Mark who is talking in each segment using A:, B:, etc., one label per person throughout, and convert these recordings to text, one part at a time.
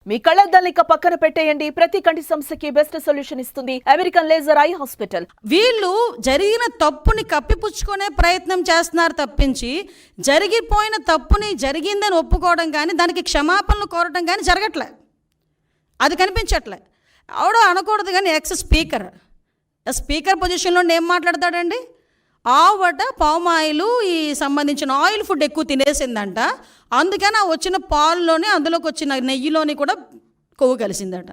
A: మీ కళ్ళద్దాలిక పక్కన పెట్టేయండి. ప్రతి కంటి సమస్యకి బెస్ట్ సొల్యూషన్ ఇస్తుంది అమెరికన్ లేజర్ ఐ హాస్పిటల్.
B: వీళ్ళు జరిగిన తప్పుని కప్పిపుచ్చుకునే ప్రయత్నం చేస్తున్నారు తప్పించి జరిగిపోయిన తప్పుని జరిగిందని ఒప్పుకోవడం కానీ దానికి క్షమాపణలు కోరడం కానీ జరగట్లే. అది కనిపించట్లే. ఆవిడ అనకూడదు కానీ స్పీకర్ పొజిషన్లో ఏం మాట్లాడతాడండి? ఆవట పామాయిలు ఈ సంబంధించిన ఆయిల్ ఫుడ్ ఎక్కువ తినేసిందంట, అందుకని ఆ వచ్చిన పాల్లోనే అందులోకి వచ్చిన నెయ్యిలోని కూడా కొవ్వు కలిసిందట.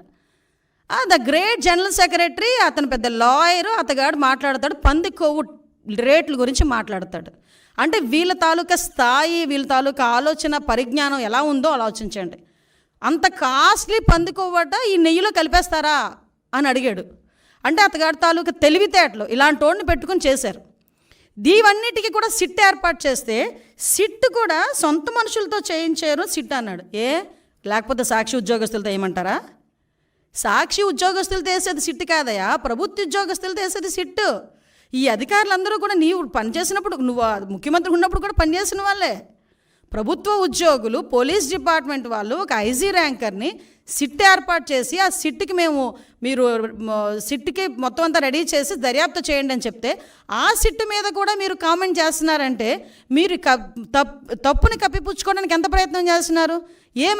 B: ద గ్రేట్ జనరల్ సెక్రటరీ, అతను పెద్ద లాయరు, అతగాడు మాట్లాడతాడు పంది కొవ్వు రేట్ల గురించి మాట్లాడతాడు. అంటే వీళ్ళ తాలూకా స్థాయి, వీళ్ళ తాలూకా ఆలోచన పరిజ్ఞానం ఎలా ఉందో ఆలోచించండి. అంత కాస్ట్లీ పంది కొవ్వట ఈ నెయ్యిలో కలిపేస్తారా అని అడిగాడు. అంటే అతగాడి తాలూకా తెలివితేటలు ఇలాంటి వాడిని పెట్టుకుని చేశారు. దీవన్నిటికీ కూడా సిట్ ఏర్పాటు చేస్తే సిట్ కూడా సొంత మనుషులతో చేయించారు సిట్ అన్నాడు. లేకపోతే సాక్షి ఉద్యోగస్తులతో ఏమంటారా? సాక్షి ఉద్యోగస్తులతో వేసేది సిట్ కాదయా, ప్రభుత్వ ఉద్యోగస్తులతో వేసేది సిట్. ఈ అధికారులందరూ కూడా నీవు పనిచేసినప్పుడు, నువ్వు ముఖ్యమంత్రి ఉన్నప్పుడు కూడా పనిచేసిన వాళ్ళే. ప్రభుత్వ ఉద్యోగులు, పోలీస్ డిపార్ట్మెంట్ వాళ్ళు ఒక ఐజీ ర్యాంకర్ని సిట్ ఏర్పాటు చేసి ఆ సిట్కి మీరు సిట్కి మొత్తం అంతా రెడీ చేసి దర్యాప్తు చేయండి అని చెప్తే ఆ సిట్ మీద కూడా మీరు కామెంట్ చేస్తున్నారంటే మీరు తప్పుని కప్పిపుచ్చుకోవడానికి ఎంత ప్రయత్నం చేస్తున్నారు?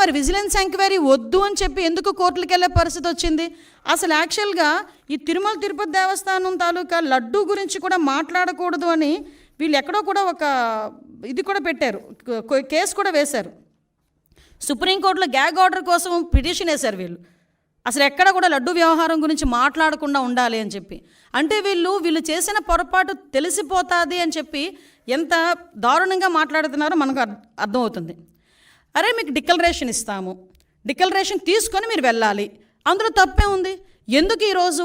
B: మరి విజిలెన్స్ ఎంక్వైరీ వద్దు అని చెప్పి ఎందుకు కోర్టులకు వెళ్ళే పరిస్థితి వచ్చింది? అసలు యాక్చువల్గా ఈ తిరుమల తిరుపతి దేవస్థానం తాలూకా లడ్డూ గురించి కూడా మాట్లాడకూడదు అని వీళ్ళు ఎక్కడో కూడా ఒక ఇది కూడా పెట్టారు, కేసు కూడా వేశారు. సుప్రీంకోర్టులో గ్యాగ్ ఆర్డర్ కోసం పిటిషన్ వేశారు వీళ్ళు. అసలు ఎక్కడ కూడా లడ్డు వ్యవహారం గురించి మాట్లాడకుండా ఉండాలి అని చెప్పి. అంటే వీళ్ళు చేసిన పొరపాటు తెలిసిపోతుంది అని చెప్పి ఎంత దారుణంగా మాట్లాడుతున్నారో మనకు అర్థమవుతుంది. అరే మీకు డిక్లరేషన్ ఇస్తాము, డిక్లరేషన్ తీసుకొని మీరు వెళ్ళాలి, అందులో తప్పే ఉంది. ఎందుకు ఈరోజు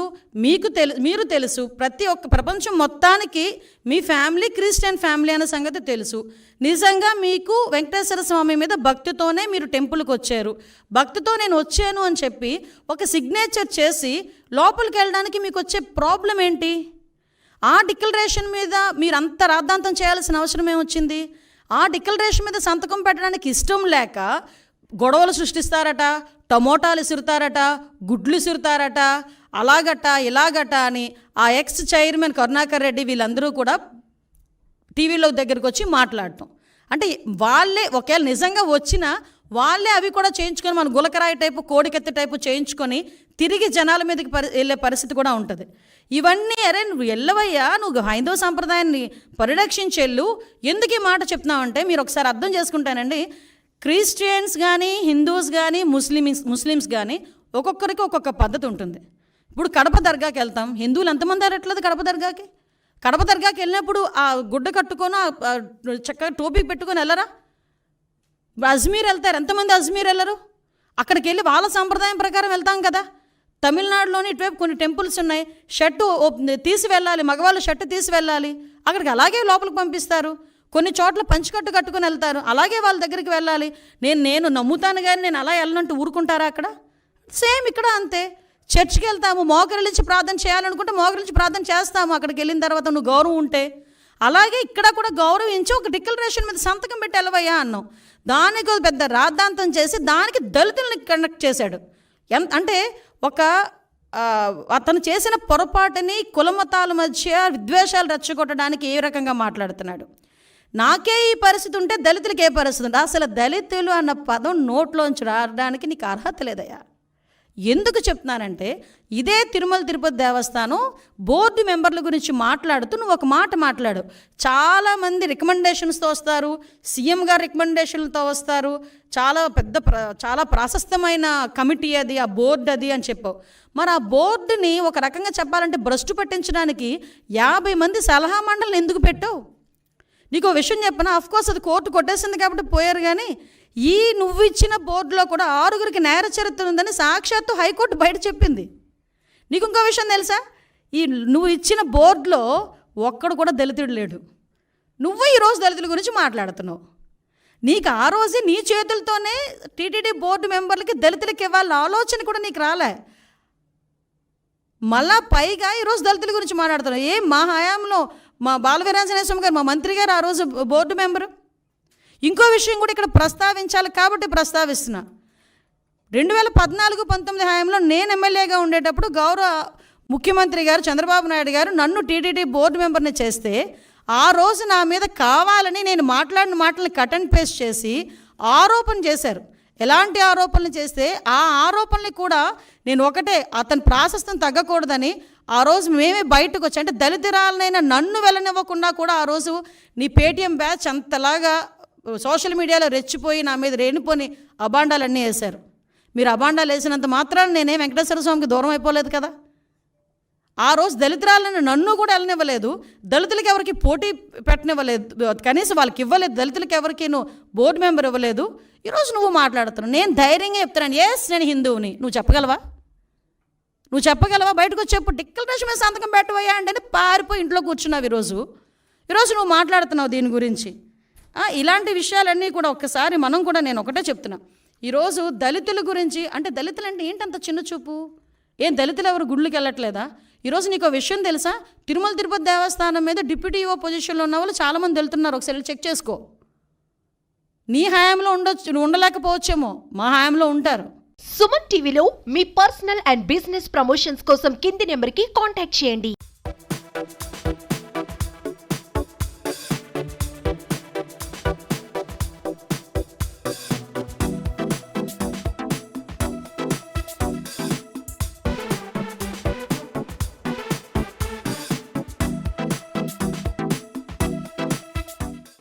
B: మీరు తెలుసు, ప్రతి ఒక్క ప్రపంచం మొత్తానికి మీ ఫ్యామిలీ క్రిస్టియన్ ఫ్యామిలీ అనే సంగతి తెలుసు. నిజంగా మీకు వెంకటేశ్వర స్వామి మీద భక్తితోనే మీరు టెంపుల్కి వచ్చారు, భక్తితో నేను వచ్చాను అని చెప్పి ఒక సిగ్నేచర్ చేసి లోపలికి వెళ్ళడానికి మీకు వచ్చే ప్రాబ్లం ఏంటి? ఆ డిక్లరేషన్ మీద మీరు అంత రాద్ధాంతం చేయాల్సిన అవసరం ఏమొచ్చింది? ఆ డిక్లరేషన్ మీద సంతకం పెట్టడానికి ఇష్టం లేక గొడవలు సృష్టిస్తారట, టమోటాలు ఇసురుతారట, గుడ్లు ఇసురుతారట, అలాగట ఇలాగట అని ఆ ఎక్స్ చైర్మన్ కరుణాకర్ రెడ్డి వీళ్ళందరూ కూడా టీవీలో దగ్గరికి వచ్చి మాట్లాడటం. అంటే వాళ్ళే ఒకవేళ నిజంగా వచ్చినా వాళ్ళే అవి కూడా చేయించుకొని మన గులకరాయి టైపు, కోడికెత్తి టైపు చేయించుకొని తిరిగి జనాల మీదకి వెళ్ళే పరిస్థితి కూడా ఉంటుంది. ఇవన్నీ అరే నువ్వు వెళ్ళవయ్యా, నువ్వు హైందవ సంప్రదాయాన్ని పరిరక్షించెళ్ళు, ఎందుకు ఈ మాట చెప్తున్నావంటే మీరు ఒకసారి అర్థం చేసుకుంటానండి. క్రిస్టియన్స్ కానీ, హిందూస్ కానీ, ముస్లిమ్స్ కానీ ఒక్కొక్కరికి ఒక్కొక్క పద్ధతి ఉంటుంది. ఇప్పుడు కడప దర్గాకి వెళ్తాం, హిందువులు ఎంతమంది అరట్లేదు కడప దర్గాకి వెళ్ళినప్పుడు ఆ గుడ్డ కట్టుకొని చక్కగా టోపీ పెట్టుకొని వెళ్ళరా? అజ్మీర్ వెళ్తారు, ఎంతమంది అజ్మీర్ వెళ్ళరు? అక్కడికి వెళ్ళి వాళ్ళ సాంప్రదాయం ప్రకారం వెళ్తాం కదా. తమిళనాడులోని ఇటువైపు కొన్ని టెంపుల్స్ ఉన్నాయి, షర్టు తీసి వెళ్ళాలి, మగవాళ్ళు షర్టు తీసి వెళ్ళాలి, అక్కడికి అలాగే లోపలికి పంపిస్తారు. కొన్ని చోట్ల పంచికట్టు కట్టుకుని వెళ్తారు, అలాగే వాళ్ళ దగ్గరికి వెళ్ళాలి. నేను నమ్ముతాను కానీ నేను అలా వెళ్ళనంటూ ఊరుకుంటారా? అక్కడ సేమ్ ఇక్కడ అంతే. చర్చికి వెళ్తాము, మోకరిల్లించి ప్రార్థన చేయాలనుకుంటే మోకరిల్లించి ప్రార్థన చేస్తాము అక్కడికి వెళ్ళిన తర్వాత నువ్వు గౌరవం ఉంటే. అలాగే ఇక్కడ కూడా గౌరవించి ఒక డిక్లరేషన్ మీద సంతకం పెట్టి వెళ్ళవయ్యా అన్నాం. దానికి పెద్ద రాద్ధాంతం చేసి దానికి దళితుల్ని కనెక్ట్ చేశాడు. అంటే అతను చేసిన పొరపాటుని కులమతాల మధ్య విద్వేషాలు రెచ్చగొట్టడానికి ఏ రకంగా మాట్లాడుతున్నాడు. నాకే ఈ పరిస్థితి ఉంటే దళితులకి ఏ పరిస్థితి ఉంటే? అసలు దళితులు అన్న పదం నోట్లోంచి రావడానికి నీకు అర్హత లేదయ్యా. ఎందుకు చెప్తున్నానంటే ఇదే తిరుమల తిరుపతి దేవస్థానం బోర్డు మెంబర్ల గురించి మాట్లాడుతూ నువ్వు ఒక మాట మాట్లాడు. చాలామంది రికమెండేషన్స్తో వస్తారు, సీఎం గారు రికమెండేషన్లతో వస్తారు, చాలా ప్రాశస్తమైన కమిటీ అది, ఆ బోర్డు అది అని చెప్పావు. మరి ఆ బోర్డుని ఒక రకంగా చెప్పాలంటే భ్రష్టు పట్టించడానికి 50 మంది సలహా మండలిని ఎందుకు పెట్టావు? నీకు విషయం చెప్పనా? అఫ్కోర్స్ అది కోర్టు కొట్టేసింది కాబట్టి పోయారు, కానీ నువ్వు ఇచ్చిన బోర్డులో కూడా 6గురికి నేర చరిత్ర ఉందని సాక్షాత్తు హైకోర్టు బయట చెప్పింది. నీకు ఇంకో విషయం తెలుసా? నువ్వు ఇచ్చిన బోర్డులో ఒక్కడు కూడా దళితుడు లేడు. నువ్వు ఈరోజు దళితుల గురించి మాట్లాడుతున్నావు. నీకు ఆ రోజే నీ చేతులతోనే టీటీడీ బోర్డు మెంబర్లకి దళితులకి ఇవ్వాలని ఆలోచన కూడా నీకు రాలే. మళ్ళా పైగా ఈరోజు దళితుల గురించి మాట్లాడుతున్నావు. మా హయాంలో మా బాలవీరాంజనేయ స్వామి గారు, మా మంత్రి గారు ఆ రోజు బోర్డు మెంబరు. ఇంకో విషయం కూడా ఇక్కడ ప్రస్తావించాలి కాబట్టి ప్రస్తావిస్తున్నా. 2014-19 హయాంలో నేను ఎమ్మెల్యేగా ఉండేటప్పుడు గౌరవ ముఖ్యమంత్రి గారు చంద్రబాబు నాయుడు గారు నన్ను టీటీడీ బోర్డు మెంబర్ని చేస్తే ఆ రోజు నా మీద కావాలని నేను మాట్లాడిన మాటలను కట్ అండ్ పేస్ట్ చేసి ఆరోపణ చేశారు. ఎలాంటి ఆరోపణలు చేస్తే ఆ ఆరోపణలు కూడా నేను ఒకటే, అతని ప్రాశస్తం తగ్గకూడదని ఆ రోజు మేమే బయటకు వచ్చి, అంటే దళితురాలనైనా నన్ను వెళ్ళనివ్వకుండా కూడా ఆ రోజు నీ పేటీఎం బ్యాచ్ అంతలాగా సోషల్ మీడియాలో రెచ్చిపోయి నా మీద రేణిపోని అబాండాలన్నీ వేశారు. మీరు అబాండాలు వేసినంత మాత్రాన నేనే వెంకటేశ్వర స్వామికి దూరం అయిపోలేదు కదా. ఆ రోజు దళితురాలను నన్ను కూడా వెళ్ళనివ్వలేదు, దళితులకి ఎవరికి పోటీ పెట్టనివ్వలేదు, కనీసం వాళ్ళకి ఇవ్వలేదు, దళితులకి ఎవరికి నువ్వు బోర్డు మెంబర్ ఇవ్వలేదు. ఈరోజు నువ్వు మాట్లాడుతున్నావు. నేను ధైర్యంగా చెప్తున్నాను, ఎస్ నేను హిందువుని. నువ్వు చెప్పగలవా? బయటకు వచ్చి చెప్పు, డిక్లరేషన్ మీద సంతకం పెట్టబోయా అంటే పారిపోయి ఇంట్లో కూర్చున్నావు. ఈరోజు నువ్వు మాట్లాడుతున్నావు దీని గురించి. ఇలాంటి విషయాలన్నీ కూడా ఒక్కసారి మనం కూడా, నేను ఒకటే చెప్తున్నా, ఈరోజు దళితుల గురించి, అంటే దళితులు అంటే ఏంటంత చిన్న చూపు? ఏం దళితులు ఎవరు గుళ్ళకి వెళ్ళట్లేదా? ఈరోజు నీకు విషయం తెలుసా? తిరుమల తిరుపతి దేవస్థానం మీద డిప్యూటీ ఈఓ పొజిషన్లో ఉన్న వాళ్ళు చాలామంది వెళ్తున్నారు. ఒకసారి చెక్ చేసుకో. నీ హయాంలో ఉండలేకపోవచ్చేమో, మా హయాంలో ఉంటారు.
C: సుమన్ టీవీలో మీ పర్సనల్ అండ్ బిజినెస్ ప్రమోషన్స్ కోసం కింది నెంబర్కి కాంటాక్ట్ చేయండి.